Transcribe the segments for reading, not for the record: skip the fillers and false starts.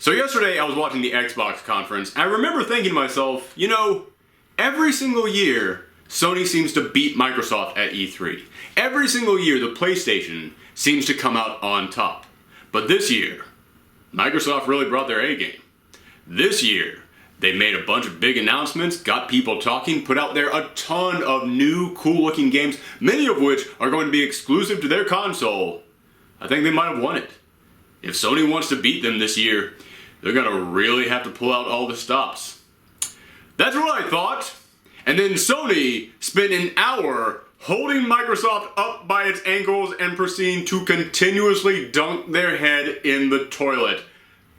So yesterday I was watching the Xbox conference, and I remember thinking to myself, you know, every single year Sony seems to beat Microsoft at E3. Every single year the PlayStation seems to come out on top. But this year, Microsoft really brought their A game. This year, they made a bunch of big announcements, got people talking, put out there a ton of new cool looking games, many of which are going to be exclusive to their console. I think they might have won it. If Sony wants to beat them this year, they're gonna really have to pull out all the stops. That's what I thought. And then Sony spent an hour holding Microsoft up by its ankles and proceeding to continuously dunk their head in the toilet.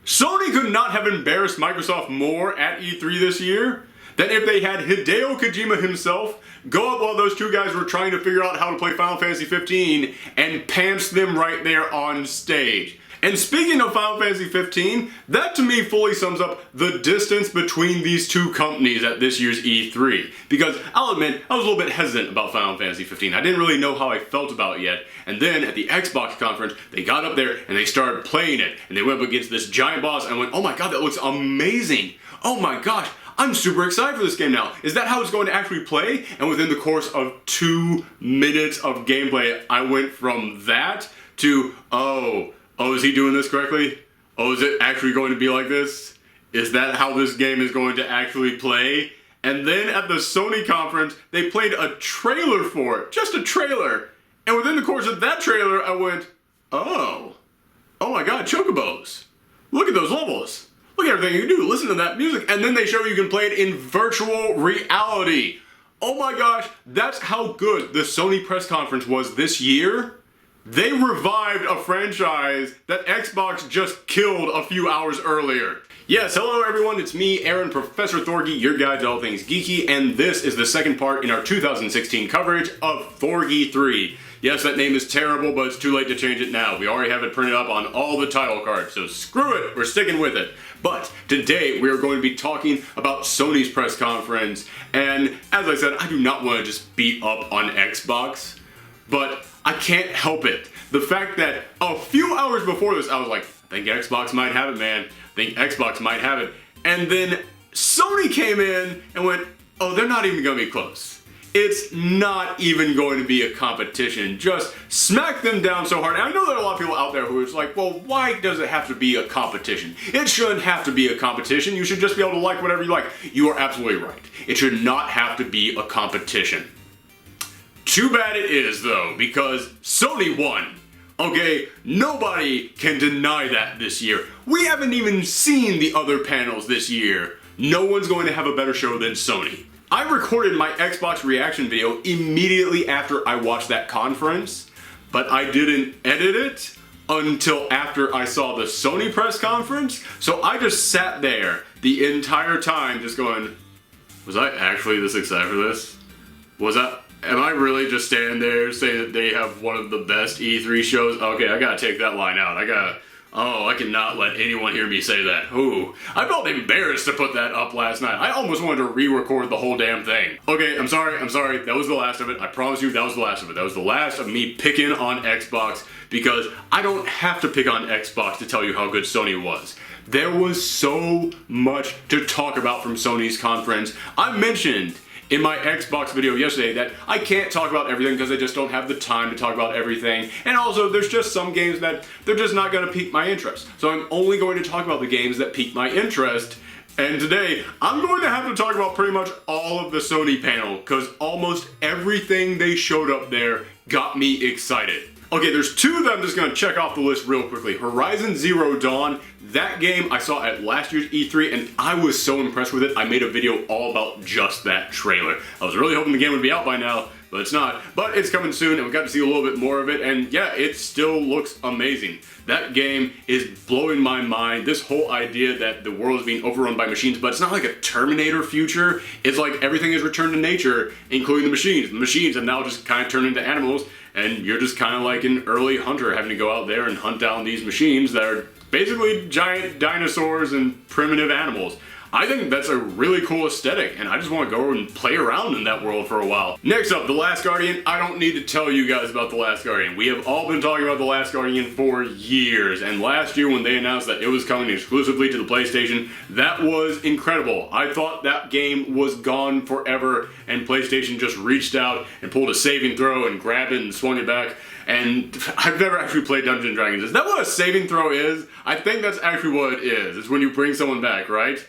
Sony could not have embarrassed Microsoft more at E3 this year than if they had Hideo Kojima himself go up while those two guys were trying to figure out how to play Final Fantasy 15 and pants them right there on stage. And speaking of Final Fantasy 15, that to me fully sums up the distance between these two companies at this year's E3. Because I'll admit, I was a little bit hesitant about Final Fantasy 15. I didn't really know how I felt about it yet. And then at the Xbox conference, they got up there and they started playing it. And they went up against this giant boss and I went, oh my god, that looks amazing. Oh my gosh, I'm super excited for this game now. Is that how it's going to actually play? And within the course of 2 minutes of gameplay, I went from that to, oh, is he doing this correctly? Oh, is it actually going to be like this? Is that how this game is going to actually play? And then at the Sony conference, they played a trailer for it. Just a trailer. And within the course of that trailer, I went, oh my god, chocobos. Look at those levels. Look at everything you can do. Listen to that music. And then they show you can play it in virtual reality. Oh my gosh, that's how good the Sony press conference was this year. They revived a franchise that Xbox just killed a few hours earlier. Yes, hello everyone, it's me, Aaron, Professor ThorgE, your guide to all things geeky, and this is the second part in our 2016 coverage of ThorgE3. Yes, that name is terrible, but it's too late to change it now. We already have it printed up on all the title cards, so screw it, we're sticking with it. But today we are going to be talking about Sony's press conference, and as I said, I do not want to just beat up on Xbox, but I can't help it. The fact that a few hours before this, I was like, I think Xbox might have it, man. I think Xbox might have it. And then Sony came in and went, oh, they're not even gonna be close. It's not even going to be a competition. Just smack them down so hard. And I know there are a lot of people out there who are just like, well, why does it have to be a competition? It shouldn't have to be a competition. You should just be able to like whatever you like. You are absolutely right. It should not have to be a competition. Too bad it is though, because Sony won. Okay, nobody can deny that this year. We haven't even seen the other panels this year. No one's going to have a better show than Sony. I recorded my Xbox reaction video immediately after I watched that conference, but I didn't edit it until after I saw the Sony press conference. So I just sat there the entire time just going, was I actually this excited for this? Am I really just standing there saying that they have one of the best E3 shows? Okay, I gotta take that line out. I cannot let anyone hear me say that. Ooh, I felt embarrassed to put that up last night. I almost wanted to re-record the whole damn thing. Okay, I'm sorry. That was the last of it. I promise you that was the last of it. That was the last of me picking on Xbox because I don't have to pick on Xbox to tell you how good Sony was. There was so much to talk about from Sony's conference. I mentioned in my Xbox video yesterday that I can't talk about everything because I just don't have the time to talk about everything. And also, there's just some games that they're just not going to pique my interest. So I'm only going to talk about the games that pique my interest. And today, I'm going to have to talk about pretty much all of the Sony panel because almost everything they showed up there got me excited. Okay, there's two that I'm just going to check off the list real quickly. Horizon Zero Dawn, that game I saw at last year's E3 and I was so impressed with it, I made a video all about just that trailer. I was really hoping the game would be out by now, but it's not. But it's coming soon and we got to see a little bit more of it and yeah, it still looks amazing. That game is blowing my mind. This whole idea that the world is being overrun by machines, but it's not like a Terminator future. It's like everything is returned to nature, including the machines. The machines have now just kind of turned into animals and you're just kind of like an early hunter having to go out there and hunt down these machines that are basically giant dinosaurs and primitive animals. I think that's a really cool aesthetic, and I just want to go and play around in that world for a while. Next up, The Last Guardian. I don't need to tell you guys about The Last Guardian. We have all been talking about The Last Guardian for years, and last year when they announced that it was coming exclusively to the PlayStation, that was incredible. I thought that game was gone forever, and PlayStation just reached out and pulled a saving throw and grabbed it and swung it back. And I've never actually played Dungeons & Dragons. Is that what a saving throw is? I think that's actually what it is. It's when you bring someone back, right?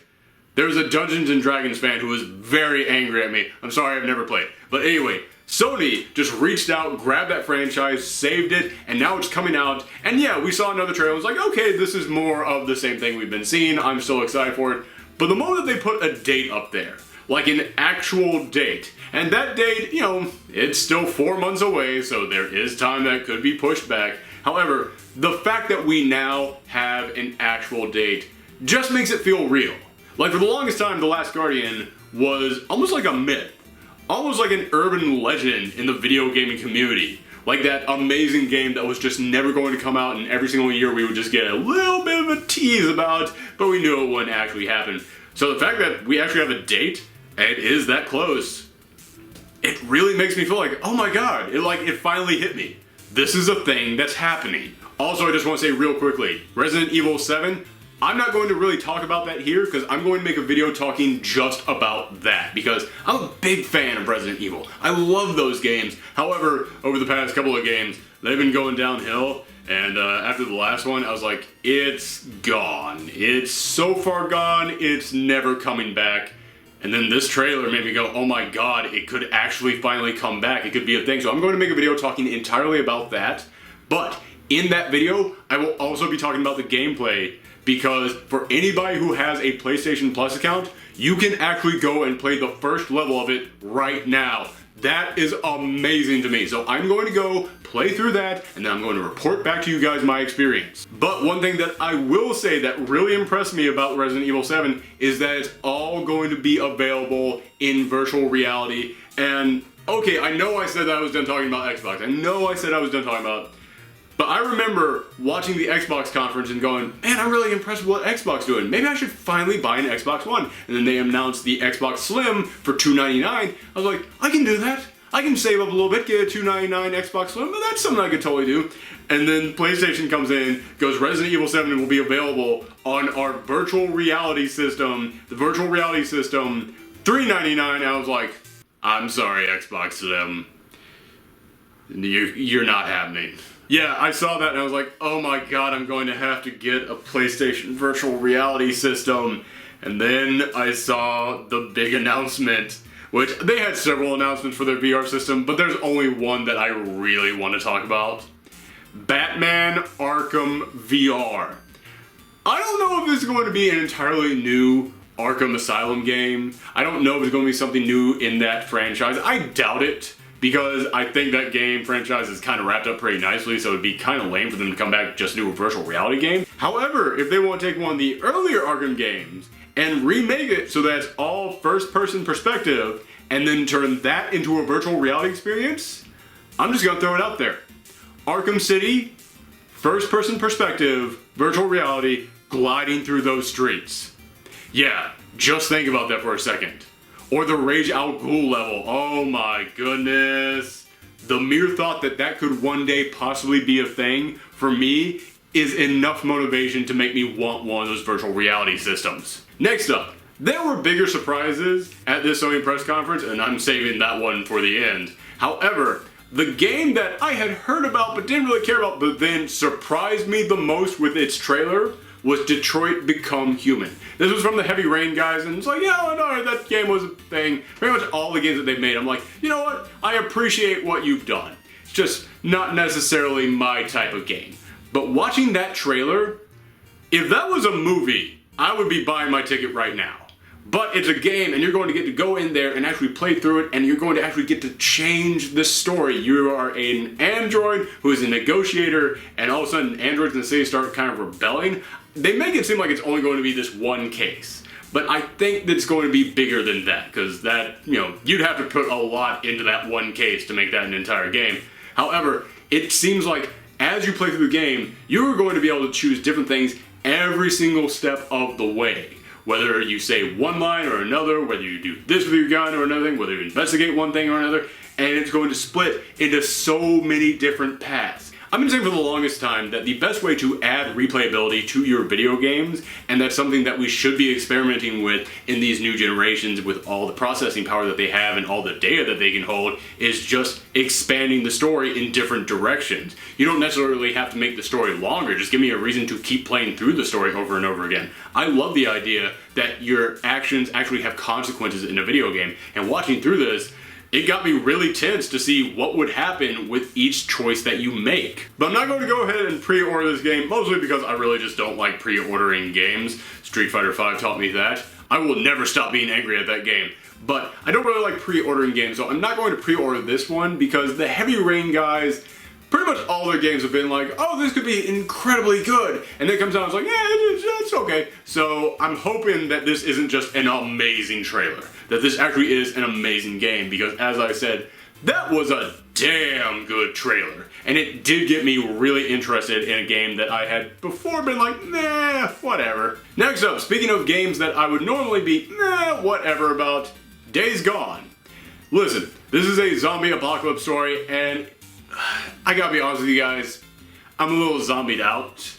There was a Dungeons & Dragons fan who was very angry at me. I'm sorry, I've never played. But anyway, Sony just reached out, grabbed that franchise, saved it, and now it's coming out. And yeah, we saw another trailer. I was like, okay, this is more of the same thing we've been seeing. I'm still excited for it. But the moment they put a date up there, like an actual date, and that date, you know, it's still 4 months away, so there is time that could be pushed back. However, the fact that we now have an actual date just makes it feel real. Like, for the longest time, The Last Guardian was almost like a myth. Almost like an urban legend in the video gaming community. Like that amazing game that was just never going to come out, and every single year we would just get a little bit of a tease about, but we knew it wouldn't actually happen. So the fact that we actually have a date, and it is that close, it really makes me feel like, oh my god, it finally hit me. This is a thing that's happening. Also, I just want to say real quickly, Resident Evil 7, I'm not going to really talk about that here because I'm going to make a video talking just about that because I'm a big fan of Resident Evil. I love those games. However, over the past couple of games, they've been going downhill, and after the last one, I was like, it's gone. It's so far gone, it's never coming back. And then this trailer made me go, oh my god, it could actually finally come back. It could be a thing. So I'm going to make a video talking entirely about that. But in that video, I will also be talking about the gameplay, because for anybody who has a PlayStation Plus account, you can actually go and play the first level of it right now. That is amazing to me. So I'm going to go play through that, and then I'm going to report back to you guys my experience. But one thing that I will say that really impressed me about Resident Evil 7 is that it's all going to be available in virtual reality. And okay, I know I said that I was done talking about Xbox. I know I said I was done talking about, but I remember watching the Xbox conference and going, man, I'm really impressed with what Xbox is doing. Maybe I should finally buy an Xbox One. And then they announced the Xbox Slim for $299. I was like, I can do that. I can save up a little bit, get a $299 Xbox Slim, but that's something I could totally do. And then PlayStation comes in, goes, Resident Evil 7 will be available on our virtual reality system, the virtual reality system, $399. I was like, I'm sorry, Xbox Slim. You're not happening. Yeah, I saw that and I was like, oh my god, I'm going to have to get a PlayStation virtual reality system. And then I saw the big announcement, which they had several announcements for their VR system, but there's only one that I really want to talk about. Batman Arkham VR. I don't know if this is going to be an entirely new Arkham Asylum game. I don't know if it's going to be something new in that franchise. I doubt it, because I think that game franchise is kind of wrapped up pretty nicely, so it'd be kind of lame for them to come back just do a virtual reality game. However, if they want to take one of the earlier Arkham games and remake it so that it's all first-person perspective, and then turn that into a virtual reality experience, I'm just gonna throw it out there. Arkham City, first-person perspective, virtual reality, gliding through those streets. Yeah, just think about that for a second. Or the Rage Al Ghul level. Oh my goodness. The mere thought that that could one day possibly be a thing, for me, is enough motivation to make me want one of those virtual reality systems. Next up, there were bigger surprises at this Sony press conference, and I'm saving that one for the end. However, the game that I had heard about but didn't really care about, but then surprised me the most with its trailer, was Detroit Become Human. This was from the Heavy Rain guys, and it's like, yeah, no, that game was a thing. Pretty much all the games that they've made, I'm like, you know what? I appreciate what you've done. It's just not necessarily my type of game. But watching that trailer, if that was a movie, I would be buying my ticket right now. But it's a game, and you're going to get to go in there and actually play through it, and you're going to actually get to change the story. You are an android who is a negotiator, and all of a sudden androids in the city start kind of rebelling. They make it seem like it's only going to be this one case. But I think that's going to be bigger than that, because that, you know, you'd have to put a lot into that one case to make that an entire game. However, it seems like as you play through the game, you're going to be able to choose different things every single step of the way. whether you say one line or another, whether you do this with your gun or another thing, whether you investigate one thing or another, and it's going to split into so many different paths. I've been saying for the longest time that the best way to add replayability to your video games, and that's something that we should be experimenting with in these new generations with all the processing power that they have and all the data that they can hold, is just expanding the story in different directions. You don't necessarily have to make the story longer, just give me a reason to keep playing through the story over and over again. I love the idea that your actions actually have consequences in a video game, and watching through this, it got me really tense to see what would happen with each choice that you make. But I'm not going to go ahead and pre-order this game, mostly because I really just don't like pre-ordering games. Street Fighter V taught me that. I will never stop being angry at that game. But I don't really like pre-ordering games, so I'm not going to pre-order this one because the Heavy Rain guys, pretty much all their games have been like, oh, this could be incredibly good. And then it comes out and it's like, yeah, it's okay. So I'm hoping that this isn't just an amazing trailer, that this actually is an amazing game, because as I said, that was a damn good trailer. And it did get me really interested in a game that I had before been like, nah, whatever. Next up, speaking of games that I would normally be, nah, whatever about, Days Gone. Listen, this is a zombie apocalypse story, and I gotta be honest with you guys, I'm a little zombied out.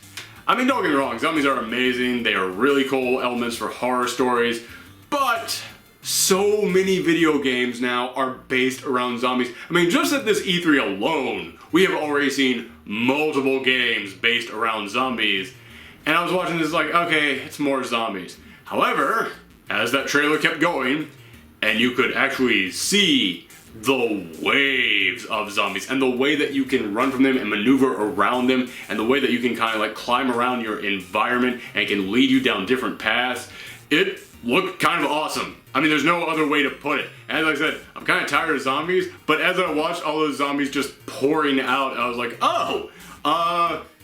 I mean, don't get me wrong, zombies are amazing, they are really cool elements for horror stories, but so many video games now are based around zombies. I mean, just at this E3 alone, we have already seen multiple games based around zombies, and I was watching this like, okay, it's more zombies. However, as that trailer kept going, and you could actually see the waves of zombies and the way that you can run from them and maneuver around them and the way that you can kind of like climb around your environment and it can lead you down different paths, it looked kind of awesome. I mean, there's no other way to put it. As I said, I'm kind of tired of zombies, but as I watched all those zombies just pouring out, I was like, oh,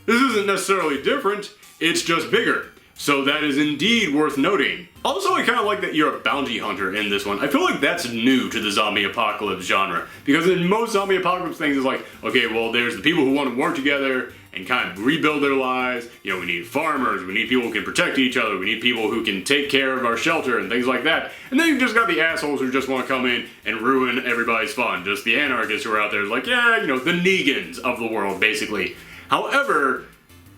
this isn't necessarily different, it's just bigger. So that is indeed worth noting. Also, I kind of like that you're a bounty hunter in this one. I feel like that's new to the zombie apocalypse genre. Because in most zombie apocalypse things, it's like, okay, well, there's the people who want to work together and kind of rebuild their lives. You know, we need farmers, we need people who can protect each other, we need people who can take care of our shelter and things like that. And then you've just got the assholes who just want to come in and ruin everybody's fun. Just the anarchists who are out there like, yeah, you know, the Negans of the world, basically. However,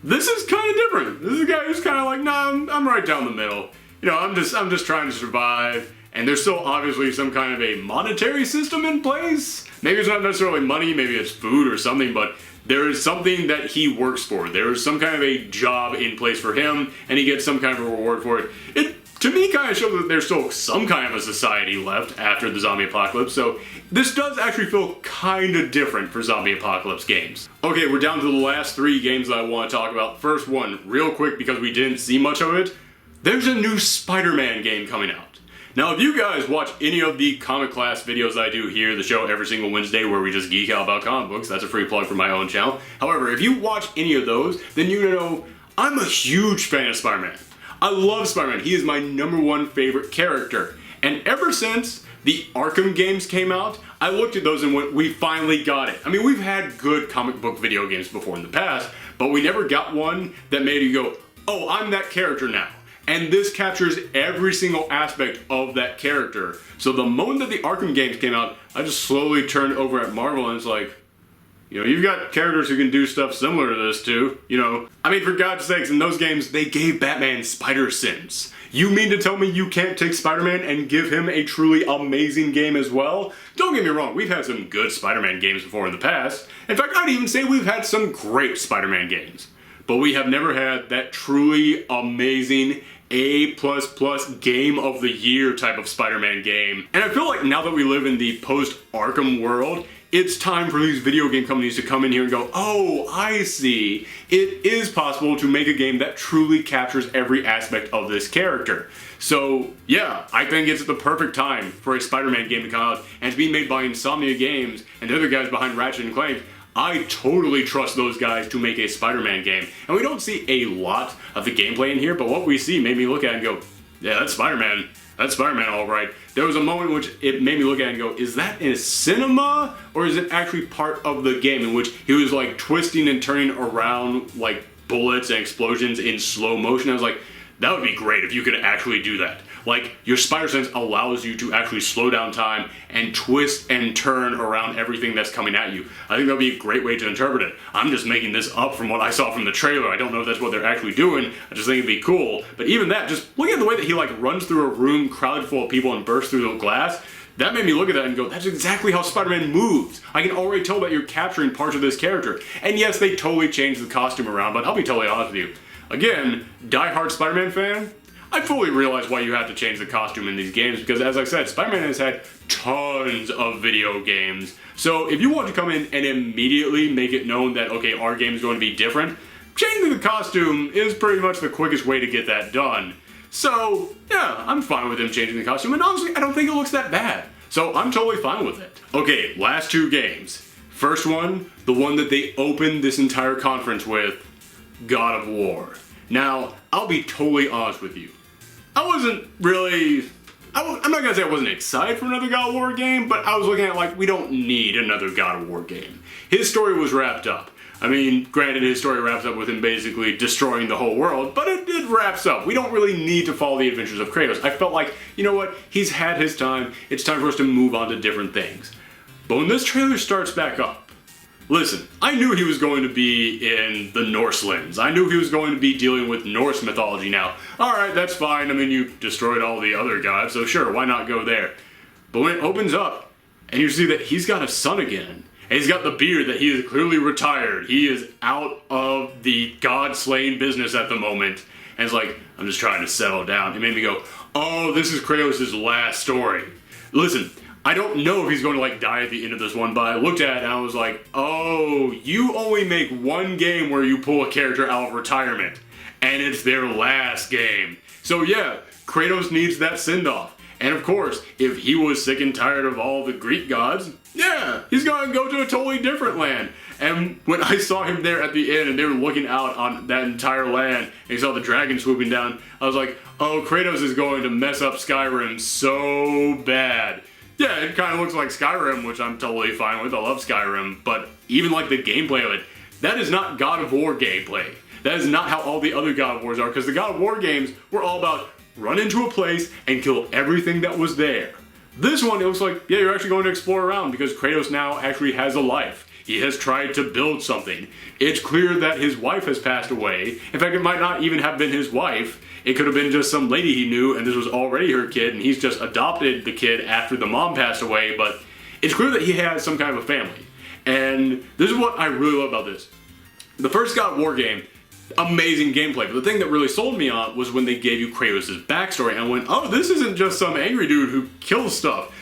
this is kind of different. This is a guy who's kind of like, nah, I'm right down the middle. You know, I'm just trying to survive, and there's still obviously some kind of a monetary system in place. Maybe it's not necessarily money, maybe it's food or something, but there is something that he works for. There is some kind of a job in place for him, and he gets some kind of a reward for it. It, to me, kind of shows that there's still some kind of a society left after the zombie apocalypse, so this does actually feel kind of different for zombie apocalypse games. Okay, we're down to the last 3 games that I want to talk about. First one, real quick because we didn't see much of it. There's a new Spider-Man game coming out. Now, if you guys watch any of the comic class videos I do here, the show every single Wednesday where we just geek out about comic books, that's a free plug for my own channel. However, if you watch any of those, then you know I'm a huge fan of Spider-Man. I love Spider-Man. He is my #1 favorite character. And ever since the Arkham games came out, I looked at those and went, we finally got it. I mean, we've had good comic book video games before in the past, but we never got one that made you go, oh, I'm that character now. And this captures every single aspect of that character. So the moment that the Arkham games came out, I just slowly turned over at Marvel and it's like, you know, you've got characters who can do stuff similar to this too, you know. I mean, for God's sakes, in those games, they gave Batman spider sense. You mean to tell me you can't take Spider-Man and give him a truly amazing game as well? Don't get me wrong, we've had some good Spider-Man games before in the past. In fact, I'd even say we've had some great Spider-Man games. But we have never had that truly amazing A++ game of the year type of Spider-Man game. And I feel like now that we live in the post-Arkham world, it's time for these video game companies to come in here and go, oh, I see. It is possible to make a game that truly captures every aspect of this character. So, yeah, I think it's the perfect time for a Spider-Man game to come out and to be made by Insomnia Games and the other guys behind Ratchet & Clank. I totally trust those guys to make a Spider-Man game. And we don't see a lot of the gameplay in here, but what we see made me look at it and go, yeah, that's Spider-Man. That's Spider-Man all right. There was a moment in which it made me look at it and go, is that in a cinema? Or is it actually part of the game in which he was like twisting and turning around like bullets and explosions in slow motion? I was like, That would be great if you could actually do that. Like, your spider sense allows you to actually slow down time and twist and turn around everything that's coming at you. I think that would be a great way to interpret it. I'm just making this up from what I saw from the trailer. I don't know if that's what they're actually doing. I just think it'd be cool. But even that, just look at the way that he like runs through a room crowded full of people and bursts through the glass. That made me look at that and go, that's exactly how Spider-Man moves. I can already tell that you're capturing parts of this character. And yes, they totally changed the costume around, but I'll be totally honest with you. Again, die-hard Spider-Man fan, I fully realize why you have to change the costume in these games because, as I said, Spider-Man has had tons of video games. So if you want to come in and immediately make it known that, okay, our game is going to be different, changing the costume is pretty much the quickest way to get that done. So, yeah, I'm fine with him changing the costume, and honestly, I don't think it looks that bad. So I'm totally fine with it. Okay, last two games. First one, the one that they opened this entire conference with, God of War. Now, I'll be totally honest with you. I'm not gonna say I wasn't excited for another God of War game, but I was looking at like, we don't need another God of War game. His story was wrapped up. I mean, granted his story wraps up with him basically destroying the whole world, but it wraps up. We don't really need to follow the adventures of Kratos. I felt like, you know what, he's had his time, it's time for us to move on to different things. But when this trailer starts back up, listen, I knew he was going to be in the Norselands. I knew he was going to be dealing with Norse mythology now. Alright, that's fine. I mean, you destroyed all the other gods, so sure, why not go there? But when it opens up, and you see that he's got a son again, and he's got the beard that he is clearly retired. He is out of the god-slaying business at the moment. And it's like, I'm just trying to settle down. It made me go, oh, this is Kratos' last story. Listen, I don't know if he's going to like die at the end of this one, but I looked at it and I was like, oh, you only make one game where you pull a character out of retirement, and it's their last game. So yeah, Kratos needs that send-off. And of course, if he was sick and tired of all the Greek gods, yeah, he's gonna go to a totally different land. And when I saw him there at the end and they were looking out on that entire land and he saw the dragon swooping down, I was like, oh, Kratos is going to mess up Skyrim so bad. Yeah, it kind of looks like Skyrim, which I'm totally fine with. I love Skyrim, but even like the gameplay of it, that is not God of War gameplay. That is not how all the other God of Wars are, because the God of War games were all about run into a place and kill everything that was there. This one, it looks like, yeah, you're actually going to explore around because Kratos now actually has a life. He has tried to build something. It's clear that his wife has passed away. In fact, it might not even have been his wife. It could have been just some lady he knew and this was already her kid and he's just adopted the kid after the mom passed away, but it's clear that he has some kind of a family. And this is what I really love about this. The first God of War game, amazing gameplay, but the thing that really sold me on was when they gave you Kratos' backstory and I went, oh, this isn't just some angry dude who kills stuff.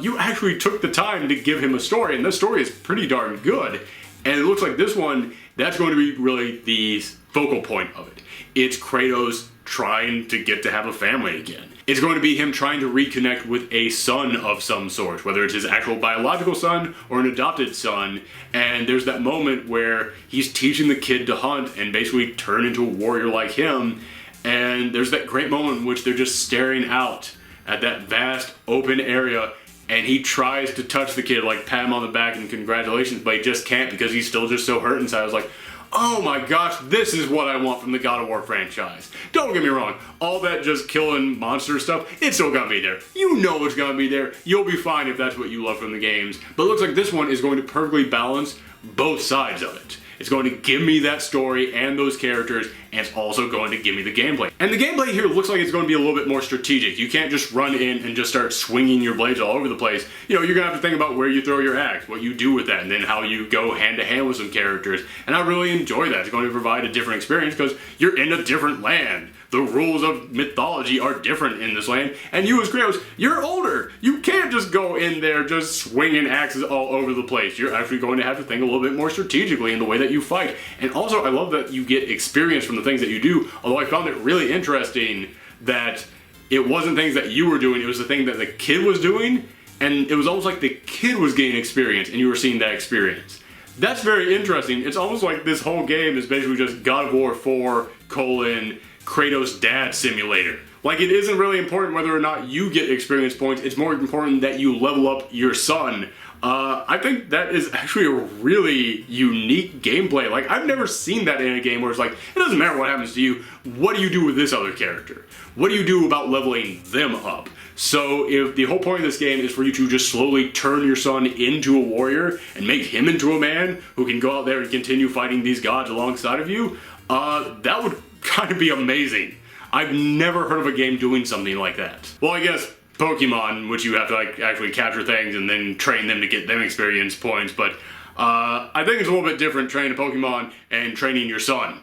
You actually took the time to give him a story, and this story is pretty darn good. And it looks like this one, that's going to be really the focal point of it. It's Kratos trying to get to have a family again. It's going to be him trying to reconnect with a son of some sort, whether it's his actual biological son or an adopted son. And there's that moment where he's teaching the kid to hunt and basically turn into a warrior like him. And there's that great moment in which they're just staring out at that vast open area and he tries to touch the kid, like pat him on the back and congratulations, but he just can't because he's still just so hurt inside. I was like, oh my gosh, this is what I want from the God of War franchise. Don't get me wrong, all that just killing monster stuff, it's still gonna be there. You know it's gonna be there. You'll be fine if that's what you love from the games. But it looks like this one is going to perfectly balance both sides of it. It's going to give me that story and those characters, and it's also going to give me the gameplay. And the gameplay here looks like it's going to be a little bit more strategic. You can't just run in and just start swinging your blades all over the place. You know, you're going to have to think about where you throw your axe, what you do with that, and then how you go hand to hand with some characters. And I really enjoy that. It's going to provide a different experience because you're in a different land. The rules of mythology are different in this land, and you as Kratos, you're older. You can't just go in there just swinging axes all over the place. You're actually going to have to think a little bit more strategically in the way that you fight. And also, I love that you get experience from the things that you do, although I found it really interesting that it wasn't things that you were doing, it was the thing that the kid was doing, and it was almost like the kid was gaining experience, and you were seeing that experience. That's very interesting. It's almost like this whole game is basically just God of War 4, Kratos Dad Simulator. Like, it isn't really important whether or not you get experience points, it's more important that you level up your son I think that is actually a really unique gameplay. Like, I've never seen that in a game where it's like, it doesn't matter what happens to you, what do you do with this other character? What do you do about leveling them up? So if the whole point of this game is for you to just slowly turn your son into a warrior and make him into a man who can go out there and continue fighting these gods alongside of you, that would kind of be amazing. I've never heard of a game doing something like that. Well, I guess Pokemon, which you have to like actually capture things and then train them to get them experience points, but I think it's a little bit different training a Pokemon and training your son.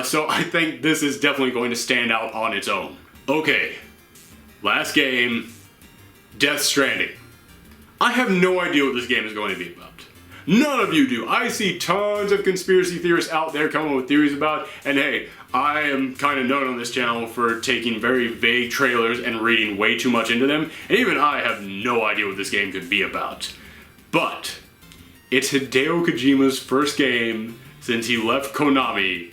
So I think this is definitely going to stand out on its own. Okay, last game, Death Stranding. I have no idea what this game is going to be about. None of you do. I see tons of conspiracy theorists out there coming up with theories about, and hey, I am kind of known on this channel for taking very vague trailers and reading way too much into them, and even I have no idea what this game could be about. But it's Hideo Kojima's first game since he left Konami,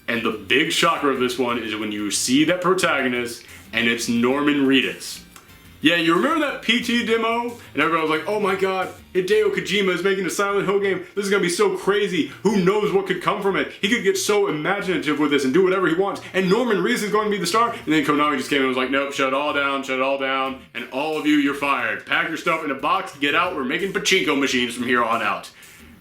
and the big shocker of this one is when you see that protagonist, and it's Norman Reedus. Yeah, you remember that PT demo? And everybody was like, oh my god, Hideo Kojima is making a Silent Hill game. This is gonna be so crazy. Who knows what could come from it? He could get so imaginative with this and do whatever he wants. And Norman Reedus is going to be the star. And then Konami just came and was like, nope, shut it all down. And all of you, you're fired. Pack your stuff in a box, get out. We're making pachinko machines from here on out.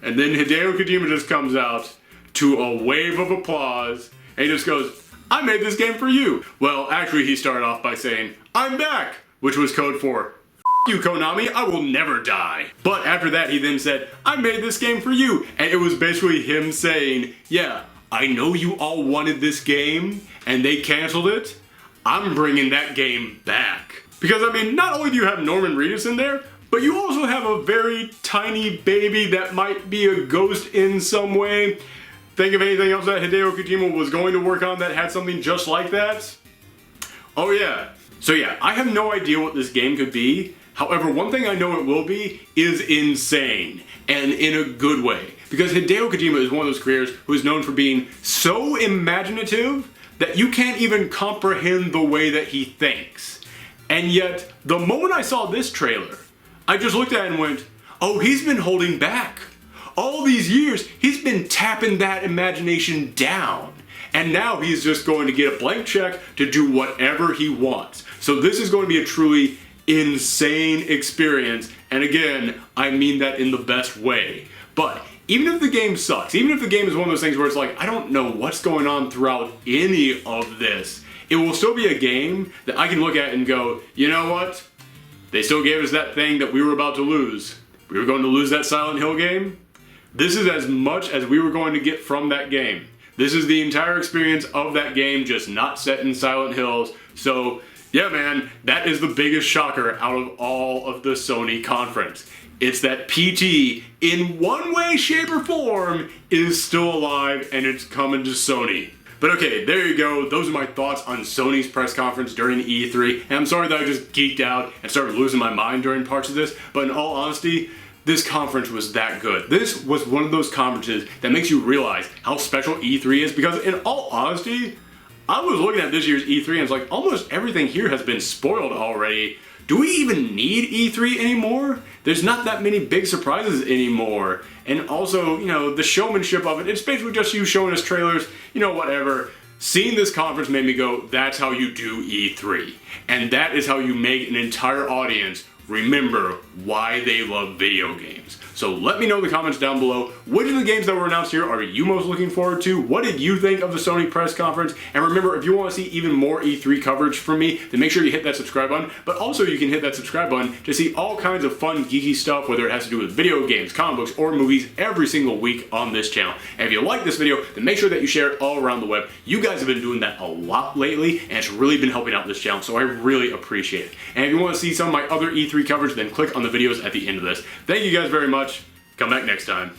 And then Hideo Kojima just comes out to a wave of applause. And he just goes, I made this game for you. Well, actually, he started off by saying, I'm back, which was code for, F you, Konami, I will never die. But after that, he then said, I made this game for you. And it was basically him saying, yeah, I know you all wanted this game, and they canceled it. I'm bringing that game back. Because, I mean, not only do you have Norman Reedus in there, but you also have a very tiny baby that might be a ghost in some way. Think of anything else that Hideo Kojima was going to work on that had something just like that? Oh yeah. So yeah, I have no idea what this game could be. However, one thing I know it will be is insane, and in a good way. Because Hideo Kojima is one of those creators who is known for being so imaginative that you can't even comprehend the way that he thinks. And yet, the moment I saw this trailer, I just looked at it and went, oh, he's been holding back. All these years, he's been tapping that imagination down. And now he's just going to get a blank check to do whatever he wants. So this is going to be a truly insane experience. And again, I mean that in the best way. But even if the game sucks, even if the game is one of those things where it's like, I don't know what's going on throughout any of this, it will still be a game that I can look at and go, you know what? They still gave us that thing that we were about to lose. We were going to lose that Silent Hill game. This is as much as we were going to get from that game. This is the entire experience of that game, just not set in Silent Hills. So, yeah man, that is the biggest shocker out of all of the Sony conference. It's that PT, in one way, shape, or form, is still alive and it's coming to Sony. But okay, there you go. Those are my thoughts on Sony's press conference during E3. And I'm sorry that I just geeked out and started losing my mind during parts of this, but in all honesty, this conference was that good. This was one of those conferences that makes you realize how special E3 is, because in all honesty, I was looking at this year's E3 and it's like, almost everything here has been spoiled already. Do we even need E3 anymore? There's not that many big surprises anymore. And also, you know, the showmanship of it, it's basically just you showing us trailers, you know, whatever. Seeing this conference made me go, that's how you do E3. And that is how you make an entire audience remember why they love video games. So let me know in the comments down below, which of the games that were announced here are you most looking forward to? What did you think of the Sony press conference? And remember, if you want to see even more E3 coverage from me, then make sure you hit that subscribe button. But also you can hit that subscribe button to see all kinds of fun, geeky stuff, whether it has to do with video games, comic books, or movies every single week on this channel. And if you like this video, then make sure that you share it all around the web. You guys have been doing that a lot lately, and it's really been helping out this channel, so I really appreciate it. And if you want to see some of my other E3 coverage, then click on the videos at the end of this. Thank you guys very much. Come back next time.